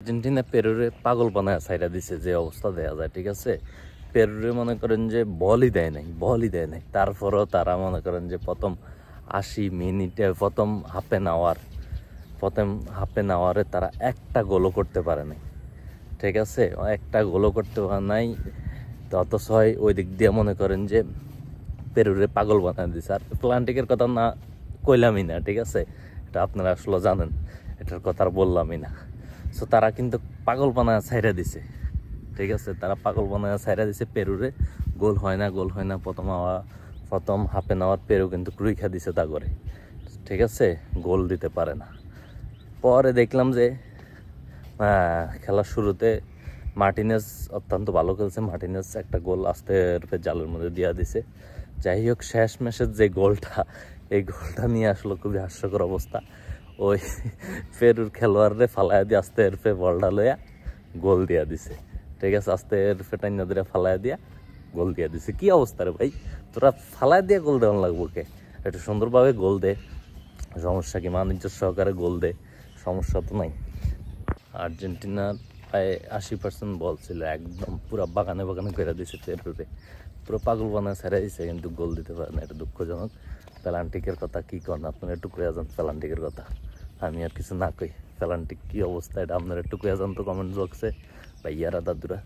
Argentina পেরুরে পাগল বানায় ছাইরা দিছে যে অবস্থা দেখা যায়। ঠিক আছে, পেরুরে মনে করেন যে বলই দেয় নাই, তারপরেও তারা মনে করেন যে প্রথম 80 মিনিটে প্রথম হাফ এন আওয়ারে তারা একটা গোলও করতে পারে নাই। ঠিক আছে, একটা গোলও করতে পারে নাই। অথচ ওই দিক দিয়ে মনে করেন যে পেরুরে পাগল বানায় দিছে। আর প্লান্টিকের কথা না কইলামই না, ঠিক আছে, এটা আপনারা আসলে জানেন, এটার কথা আর বললামই না। সো তারা কিন্তু পাগল বানায় ছাইরা দিছে। ঠিক আছে, তারা পাগল বানায় ছাইরা দিছে পেরুরে। গোল হয় না প্রথম হাফ এন আওয়ার পেরু কিন্তু রুইখা দিছে তা করে। ঠিক আছে, গোল দিতে পারে না। পরে দেখলাম যে খেলার শুরুতে মার্টিনেজ অত্যন্ত ভালো খেলছে। মার্টিনেজ একটা গোল আস্তে জালের মধ্যে দিয়া দিছে। যাই হোক, শেষ ম্যাচের যে গোলটা, এই গোলটা নিয়ে আসলে খুবই হাস্যকর অবস্থা। ওই পেরুর খেলোয়াড়রে ফালাইয়া দিয়ে আস্তে বলটা লইয়া গোল দিয়া দিছে। ঠিক আছে, আস্তে টাইনা দিয়ে ফালাইয়া দিয়া গোল দিয়া দিছে। কি অবস্থা রে ভাই, তোরা ফালাইয়া দিয়ে গোল দেওয়ান লাগবো কে? একটু সুন্দরভাবে গোল দে, সমস্যা কি? বাণিজ্য সহকারে গোল দে, সমস্যা তো নাই। আর্জেন্টিনার প্রায় 80% বল ছিল, একদম পুরো বাগানে করে দিছে পেরুরে, পুরো পাগল বানায় ছেড়ে দিছে, কিন্তু গোল দিতে পারে না। এটা দুঃখজনক। পেলান্টিকের কথা কি করেন আপনারা, একটু কয়ে যান পেলান্টিকের কথা, আমি আর কিছু না কই। পেলান্টিক কি অবস্থা এটা আপনারা একটু কয়ে যান তো কমেন্ট বক্সে, ভাইয়ারা দাদুরা।